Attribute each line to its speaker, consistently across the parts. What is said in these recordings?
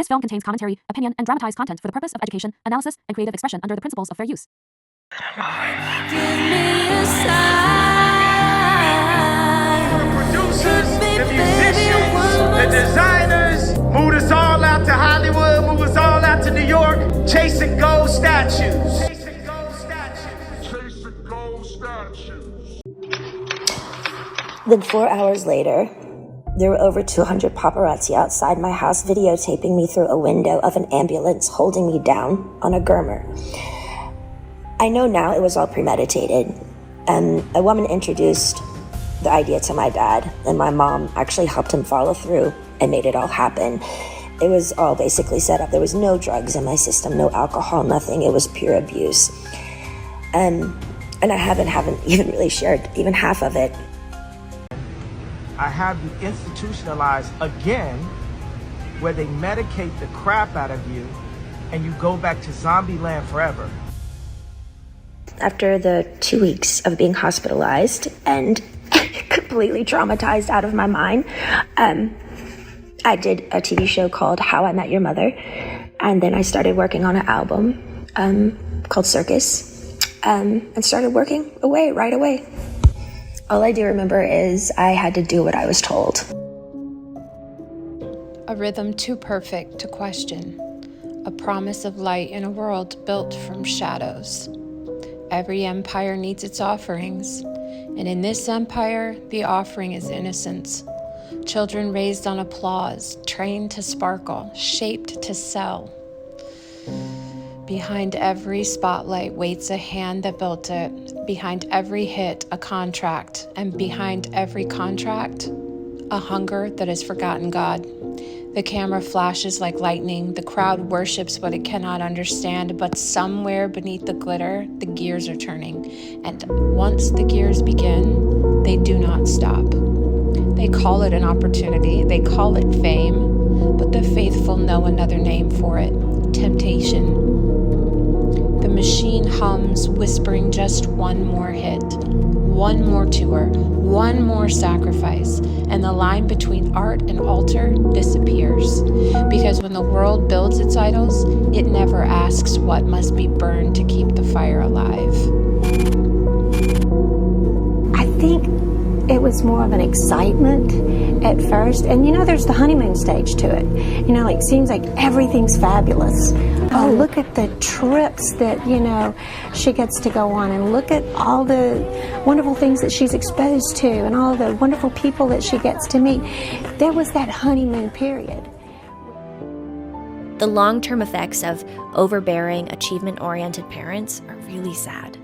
Speaker 1: This film contains commentary, opinion, and dramatized content for the purpose of education, analysis, and creative expression under the principles of fair use.
Speaker 2: Give me a sign.
Speaker 3: The producers, the musicians, the designers, moved us all out to Hollywood, moved us all out to New York, chasing gold statues. Chasing gold statues. Chasing gold statues.
Speaker 4: Then 4 hours later, there were over 200 paparazzi outside my house videotaping me through a window of an ambulance holding me down on a groomer. I know now it was all premeditated. A woman introduced the idea to my dad, and my mom actually helped him follow through and made it all happen. It was all basically set up. There was no drugs in my system, no alcohol, nothing. It was pure abuse. And I haven't even really shared even half of it.
Speaker 3: I have you institutionalized again, where they medicate the crap out of you and you go back to zombie land forever.
Speaker 4: After the 2 weeks of being hospitalized and completely traumatized out of my mind, I did a TV show called How I Met Your Mother, and then I started working on an album called Circus, and started working away right away. All I do remember is I had to do what I was told.
Speaker 5: A rhythm too perfect to question, a promise of light in a world built from shadows. Every empire needs its offerings, and in this empire, the offering is innocence. Children raised on applause, trained to sparkle, shaped to sell. Behind every spotlight waits a hand that built it. Behind every hit, a contract. And behind every contract, a hunger that has forgotten God. The camera flashes like lightning. The crowd worships what it cannot understand. But somewhere beneath the glitter, the gears are turning. And once the gears begin, they do not stop. They call it an opportunity. They call it fame. But the faithful know another name for it: temptation. The machine hums, whispering just one more hit, one more tour, one more sacrifice, and the line between art and altar disappears. Because when the world builds its idols, it never asks what must be burned to keep the fire alive.
Speaker 6: I think it was more of an excitement at first. And there's the honeymoon stage to it. It seems like everything's fabulous. Oh, look at the trips that, she gets to go on, and look at all the wonderful things that she's exposed to and all the wonderful people that she gets to meet. There was that honeymoon period.
Speaker 7: The long-term effects of overbearing, achievement-oriented parents are really sad.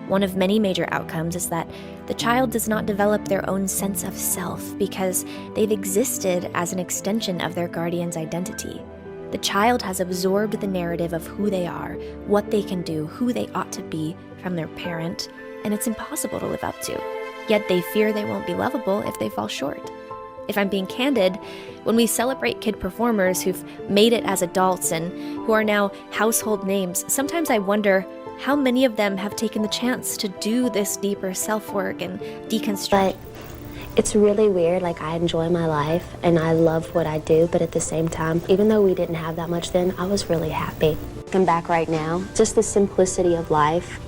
Speaker 7: One of many major outcomes is that the child does not develop their own sense of self because they've existed as an extension of their guardian's identity. The child has absorbed the narrative of who they are, what they can do, who they ought to be from their parent, and it's impossible to live up to. Yet they fear they won't be lovable if they fall short. If I'm being candid, when we celebrate kid performers who've made it as adults and who are now household names, sometimes I wonder how many of them have taken the chance to do this deeper self-work and deconstruct.
Speaker 8: But it's really weird. I enjoy my life and I love what I do, but at the same time, even though we didn't have that much then, I was really happy. Looking back right now, just the simplicity of life,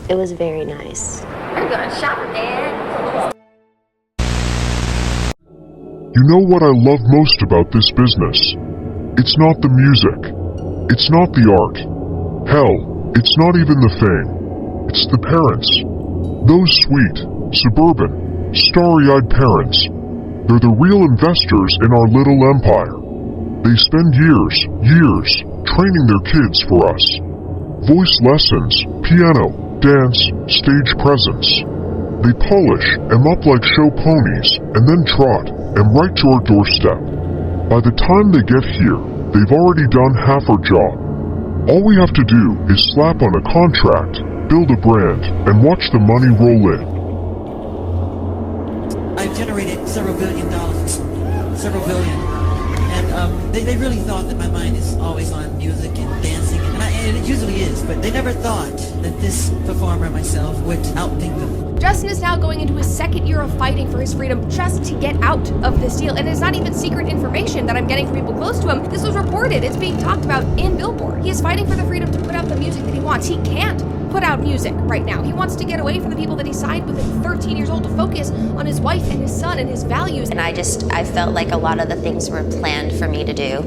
Speaker 8: it was very nice.
Speaker 2: We're going shopping, Dad.
Speaker 9: You know what I love most about this business? It's not the music. It's not the art. Hell, it's not even the fame. It's the parents. Those sweet, suburban, starry-eyed parents. They're the real investors in our little empire. They spend years, training their kids for us. Voice lessons, piano, dance, stage presence. They polish them up like show ponies and then trot them right to our doorstep. By the time they get here, they've already done half our job. All we have to do is slap on a contract, build a brand, and watch the money roll in.
Speaker 10: I've generated several billion dollars, several billion. And they really thought that my mind is always on music and dancing, and it usually is, but they never thought that this performer myself would outthink them.
Speaker 11: Justin is now going into his second year of fighting for his freedom just to get out of this deal. And it's not even secret information that I'm getting from people close to him. This was reported. It's being talked about in Billboard. He is fighting for the freedom to put out the music that he wants. He can't put out music right now. He wants to get away from the people that he signed with at 13 years old to focus on his wife and his son and his values.
Speaker 12: And I felt like a lot of the things were planned for me to do.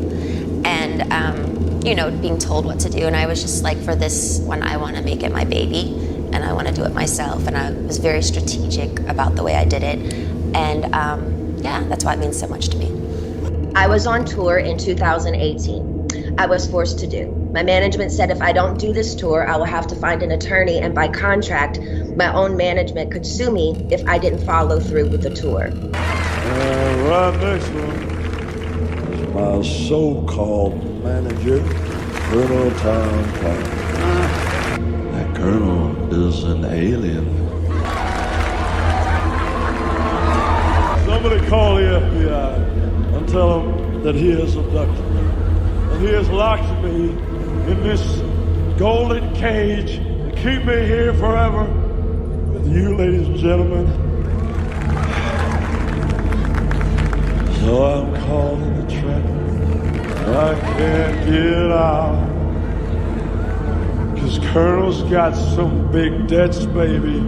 Speaker 12: And, you know, being told what to do. And I was just like, for this one, I want to make it my baby. And I want to do it myself. And I was very strategic about the way I did it. And yeah, that's why it means so much to me.
Speaker 13: I was on tour in 2018. I was forced to do. My management said if I don't do this tour, I will have to find an attorney, and by contract, my own management could sue me if I didn't follow through with the tour.
Speaker 14: Right next one is my so-called manager, Colonel Tom Clark. That colonel is an alien. Somebody call the FBI and tell them that he has abducted me. And he has locked me in this golden cage to keep me here forever with you, ladies and gentlemen. So I'm caught in the trap. I can't get out. 'Cause Colonel's got some big debts, baby.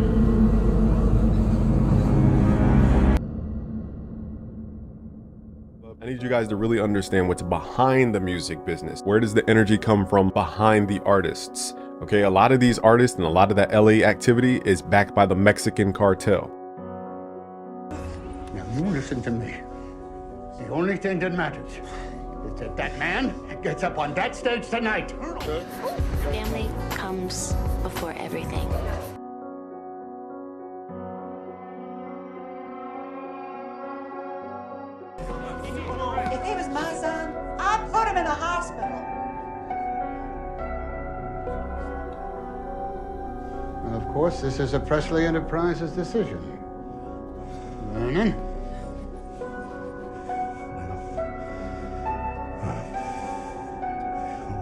Speaker 15: I need you guys to really understand what's behind the music business. Where does the energy come from behind the artists? Okay, a lot of these artists and a lot of that LA activity is backed by the Mexican cartel.
Speaker 16: Now you listen to me. The only thing that matters is that that man gets up on that stage tonight.
Speaker 8: Family comes before everything.
Speaker 17: If he was my son, I'd put him in a hospital.
Speaker 16: And of course, this is a Presley Enterprises decision. Vernon?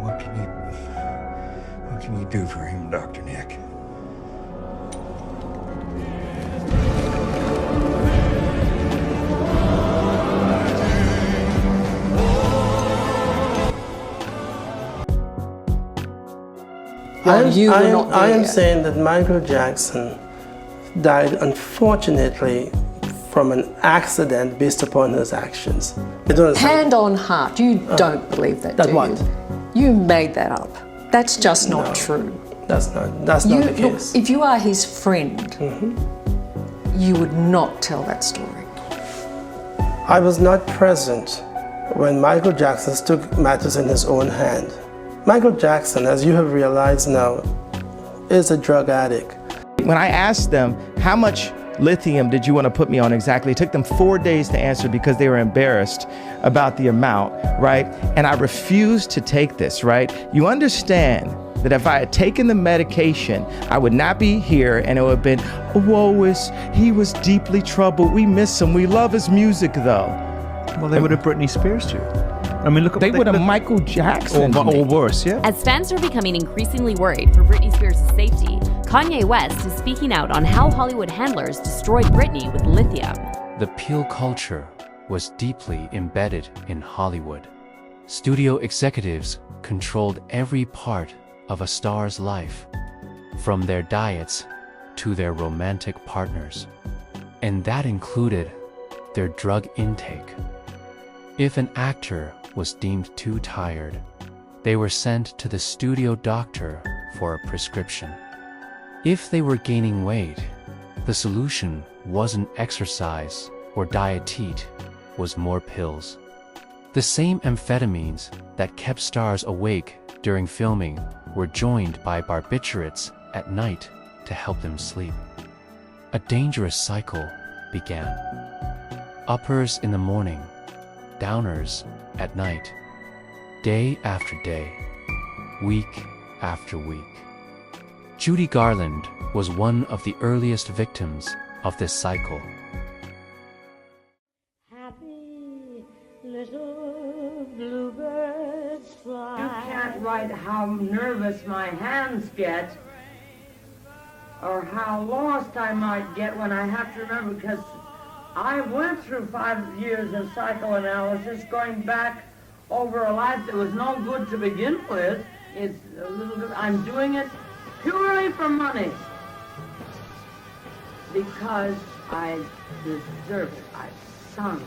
Speaker 18: What can you do for him, Dr. Nick?
Speaker 19: I am saying that Michael Jackson died, unfortunately, from an accident based upon his actions.
Speaker 20: Hand on heart, you don't believe that, do
Speaker 19: what?
Speaker 20: You made that up. That's just not true.
Speaker 19: That's not the case.
Speaker 20: Look, if you are his friend, you would not tell that story.
Speaker 19: I was not present when Michael Jackson took matters in his own hand. Michael Jackson, as you have realized now, is a drug addict.
Speaker 21: When I asked them, how much lithium did you want to put me on exactly? It took them 4 days to answer because they were embarrassed about the amount, right? And I refused to take this, right? You understand that if I had taken the medication, I would not be here, and it would have been, he was deeply troubled. We miss him. We love his music, though.
Speaker 22: Well, they would have Britney Spears you. I mean, look.
Speaker 21: They would have Michael Jackson.
Speaker 22: Or worse, yeah.
Speaker 23: As fans are becoming increasingly worried for Britney Spears' safety, Kanye West is speaking out on how Hollywood handlers destroyed Britney with lithium.
Speaker 24: The peel culture was deeply embedded in Hollywood. Studio executives controlled every part of a star's life, from their diets to their romantic partners. And that included their drug intake. If an actor was deemed too tired, they were sent to the studio doctor for a prescription. If they were gaining weight, the solution wasn't exercise or diet, was more pills. The same amphetamines that kept stars awake during filming were joined by barbiturates at night to help them sleep. A dangerous cycle began. Uppers in the morning, downers at night, day after day, week after week. Judy Garland was one of the earliest victims of this cycle.
Speaker 17: Happy little bluebirds fly.
Speaker 25: You can't write how nervous my hands get.
Speaker 1: or how lost I might get when I have to remember, because I went through 5 years of psychoanalysis going back over a life that was no good to begin with. It's a little bit, I'm doing it purely for money, because I deserve it. I've sung,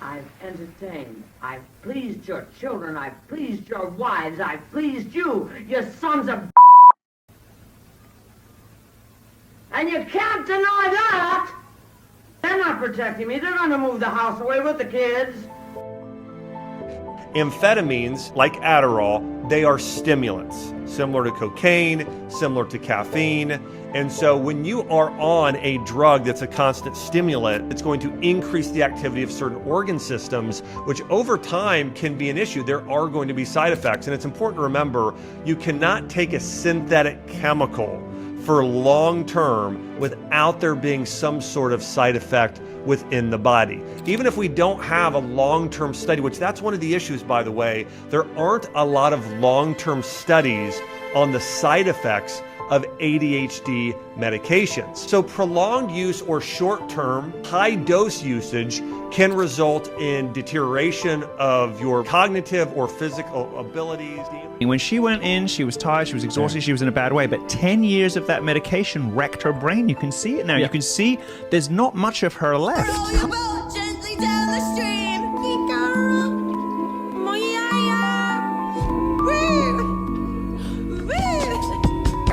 Speaker 1: I've entertained, I've pleased your children, I've pleased your wives, I've pleased you, you sons of and you can't deny that! They're not protecting me, they're gonna move the house away with the kids.
Speaker 3: Amphetamines, like Adderall, they are stimulants, similar to cocaine, similar to caffeine. And so when you are on a drug that's a constant stimulant, it's going to increase the activity of certain organ systems, which over time can be an issue. There are going to be side effects. And it's important to remember, you cannot take a synthetic chemical for long term without there being some sort of side effect within the body. Even if we don't have a long-term study, which that's one of the issues, by the way, there aren't a lot of long-term studies on the side effects of ADHD medications. So prolonged use or short-term high-dose usage can result in deterioration of your cognitive or physical abilities.
Speaker 22: When she went in, she was tired, she was exhausted, she was in a bad way, but 10 years of that medication wrecked her brain. You can see it now. You can see there's not much of her left.
Speaker 2: Gently down the stream.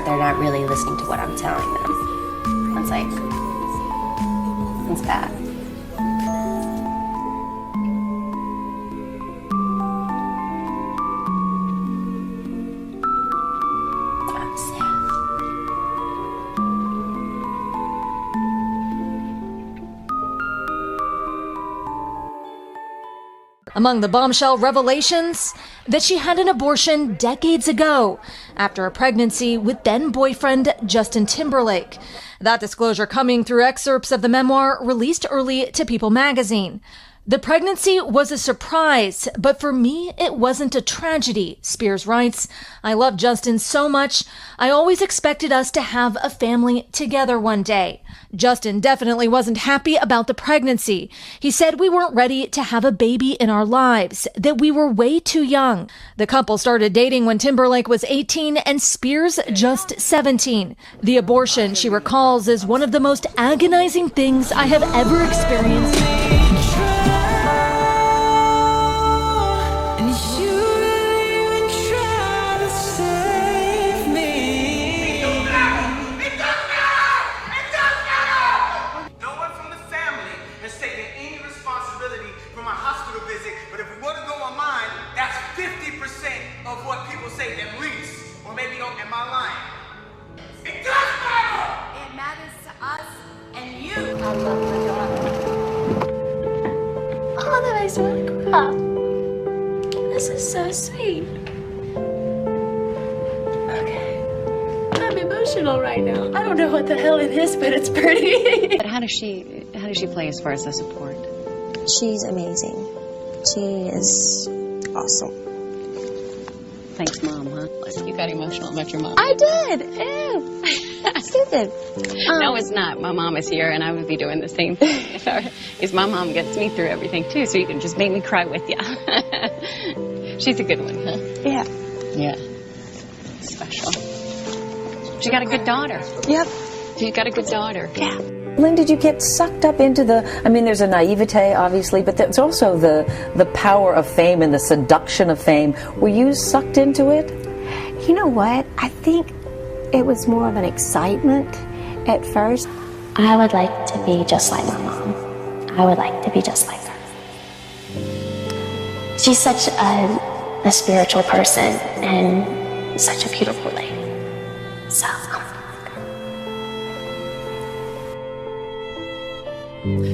Speaker 8: They're not really listening to what I'm telling them. It's like, it's bad.
Speaker 4: Among the bombshell revelations, that she had an abortion decades ago after a pregnancy with then-boyfriend Justin Timberlake. That disclosure coming through excerpts of the memoir released early to People magazine. The pregnancy was a surprise, but for me, it wasn't a tragedy, Spears writes. I love Justin so much. I always expected us to have a family together one day. Justin definitely wasn't happy about the pregnancy. He said we weren't ready to have a baby in our lives, that we were way too young. The couple started dating when Timberlake was 18 and Spears just 17. The abortion, she recalls, is one of the most agonizing things I have ever experienced.
Speaker 2: This is so sweet. Okay. I'm emotional right now. I don't know what the hell it is, but it's pretty.
Speaker 5: But how does she play as far as the support?
Speaker 8: She's amazing. She is awesome.
Speaker 5: Thanks, Mom, huh? You got emotional about your mom.
Speaker 8: I did. Ew. Stupid.
Speaker 5: No, it's not. My mom is here, and I would be doing the same thing. Because my mom gets me through everything, too, so you can just make me cry with you. She's a good one, huh?
Speaker 8: Yeah.
Speaker 5: Yeah. Special. She got a good daughter.
Speaker 8: Yep.
Speaker 5: She got a good daughter.
Speaker 8: Yeah.
Speaker 25: Lynn, did you get sucked up into there's a naivete, obviously, but there's also the power of fame and the seduction of fame. Were you sucked into it?
Speaker 6: You know what? I think it was more of an excitement at first.
Speaker 8: I would like to be just like my mom. I would like to be just like her. She's such a spiritual person and such a beautiful lady. So.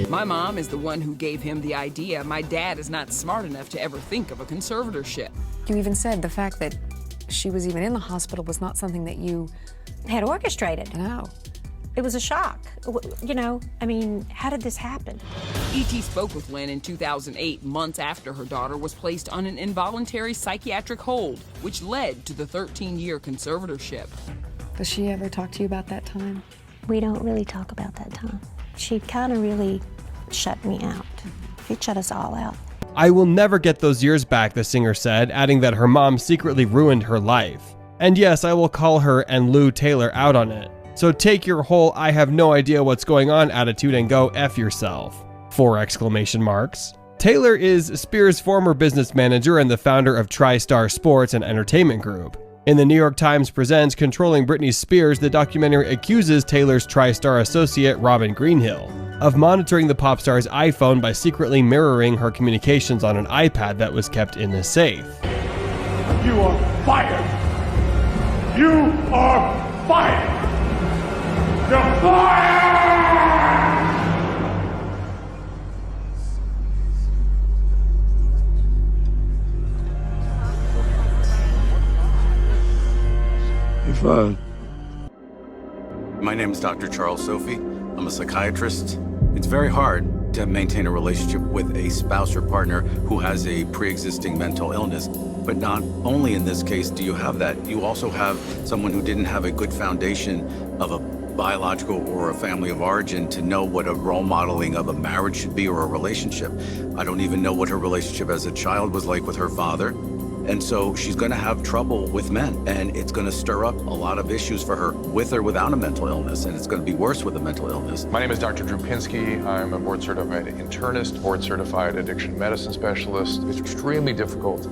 Speaker 26: My mom is the one who gave him the idea. My dad is not smart enough to ever think of a conservatorship.
Speaker 27: You even said the fact that she was even in the hospital was not something that you
Speaker 6: had orchestrated.
Speaker 27: No.
Speaker 6: It was a shock. You know, I mean, how did this happen?
Speaker 26: E.T. spoke with Lynn in 2008, months after her daughter was placed on an involuntary psychiatric hold, which led to the 13-year conservatorship.
Speaker 27: Does she ever talk to you about that time?
Speaker 6: We don't really talk about that time. She kind of really shut me out. She shut us all out.
Speaker 7: I will never get those years back, the singer said, adding that her mom secretly ruined her life. And yes, I will call her and Lou Taylor out on it. So take your whole I have no idea what's going on attitude and go F yourself. 4 exclamation marks. Taylor is Spears' former business manager and the founder of TriStar Sports and Entertainment Group. In the New York Times Presents Controlling Britney Spears, the documentary accuses Taylor's TriStar associate Robin Greenhill of monitoring the pop star's iPhone by secretly mirroring her communications on an iPad that was kept in the safe.
Speaker 9: You are fired! You are fired! You're fired!
Speaker 10: You're fired.
Speaker 11: My name is Dr. Charles Sophie. I'm a psychiatrist. It's very hard to maintain a relationship with a spouse or partner who has a pre-existing mental illness. But not only in this case do you have that, you also have someone who didn't have a good foundation of a biological or a family of origin to know what a role modeling of a marriage should be or a relationship. I don't even know what her relationship as a child was like with her father. And so she's going to have trouble with men, and it's going to stir up a lot of issues for her with or without a mental illness, and it's going to be worse with a mental illness.
Speaker 12: My name is Dr. Drew Pinsky. I'm a board-certified internist, board-certified addiction medicine specialist. It's an extremely difficult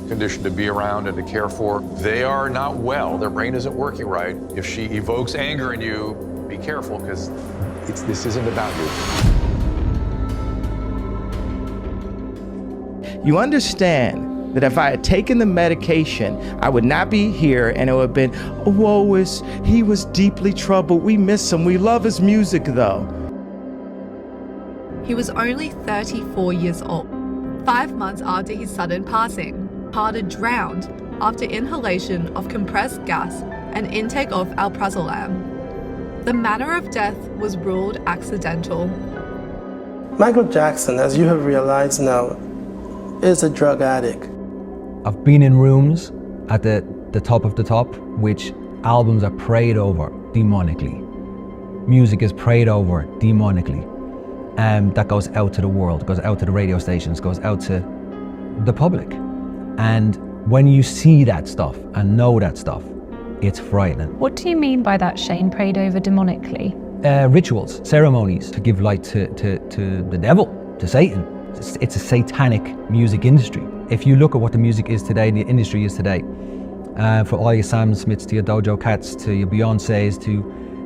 Speaker 12: condition to be around and to care for. They are not well. Their brain isn't working right. If she evokes anger in you, be careful, because this isn't about you.
Speaker 21: You understand that if I had taken the medication, I would not be here, and it would have been, oh, woe, he was deeply troubled. We miss him. We love his music, though.
Speaker 13: He was only 34 years old. 5 months after his sudden passing, Carter drowned after inhalation of compressed gas and intake of alprazolam. The manner of death was ruled accidental.
Speaker 19: Michael Jackson, as you have realized now, is a drug addict.
Speaker 14: I've been in rooms at the top of the top, which albums are prayed over demonically. Music is prayed over demonically. That goes out to the world, goes out to the radio stations, goes out to the public. And when you see that stuff and know that stuff, it's frightening.
Speaker 28: What do you mean by that, Shane, prayed over demonically?
Speaker 14: Rituals, ceremonies to give light to the devil, to Satan. It's a satanic music industry. If you look at what the music is today, the industry is today, for all your Sam Smiths to your Dojo Cats to your Beyoncés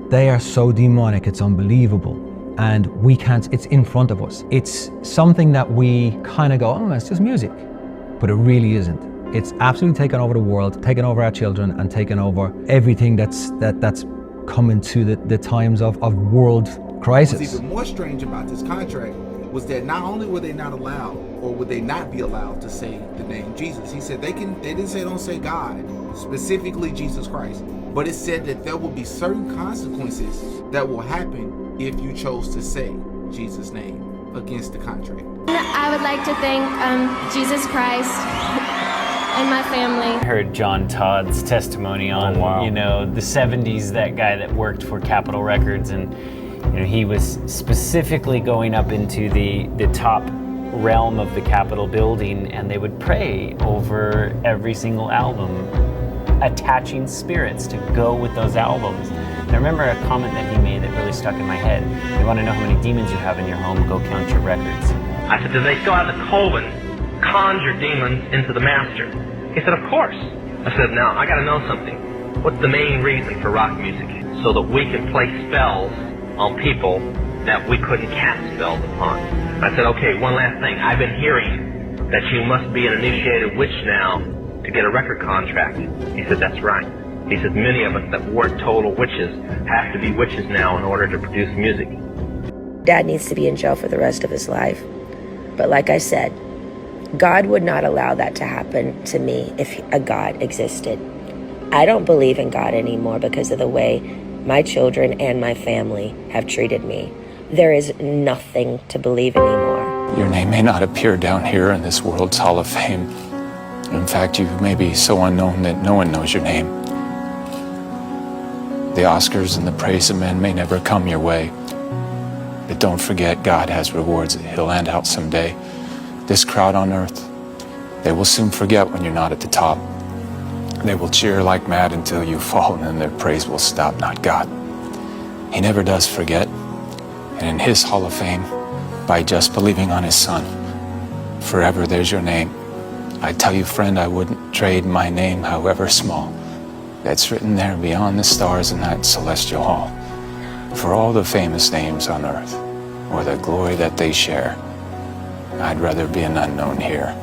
Speaker 14: they are so demonic, it's unbelievable. And we can't, it's in front of us. It's something that we kind of go, oh, it's just music. But it really isn't. It's absolutely taken over the world, taken over our children, and taken over everything that's coming to the times of world crisis.
Speaker 29: What's even more strange about this contract was that not only were they not allowed, or would they not be allowed to say the name Jesus. He said they didn't say don't say God, specifically Jesus Christ, but it said that there will be certain consequences that will happen if you chose to say Jesus' name against the contract.
Speaker 30: I would like to thank Jesus Christ and my family.
Speaker 31: I heard John Todd's testimony on, the 70s, that guy that worked for Capitol Records, and he was specifically going up into the top realm of the Capitol building, and they would pray over every single album, attaching spirits to go with those albums. And I remember a comment that he made that really stuck in my head. You want to know how many demons you have in your home? Go count your records.
Speaker 32: I said, do they still have the colon conjure demons into the master? He said, of course. I said, now, I got to know something. What's the main reason for rock music? So that we can play spells on people that we couldn't cast spells upon. I said, okay, one last thing. I've been hearing that you must be an initiated witch now to get a record contract. He said, that's right. He said, many of us that weren't total witches have to be witches now in order to produce music.
Speaker 33: Dad needs to be in jail for the rest of his life. But like I said, God would not allow that to happen to me if a God existed. I don't believe in God anymore because of the way my children and my family have treated me. There is nothing to believe anymore.
Speaker 24: Your name may not appear down here in this world's Hall of Fame. In fact, you may be so unknown that no one knows your name.
Speaker 1: The Oscars and the praise of men may never come your way, but don't forget God has rewards that he'll hand out someday. This crowd on earth, they will soon forget when you're not at the top. They will cheer like mad until you fall, and then their praise will stop, not God. He never does forget, and in his Hall of Fame, by just believing on his Son, forever there's your name. I tell you, friend, I wouldn't trade my name, however small, that's written there beyond the stars in that celestial hall, for all the famous names on earth, or the glory that they share. I'd rather be an unknown here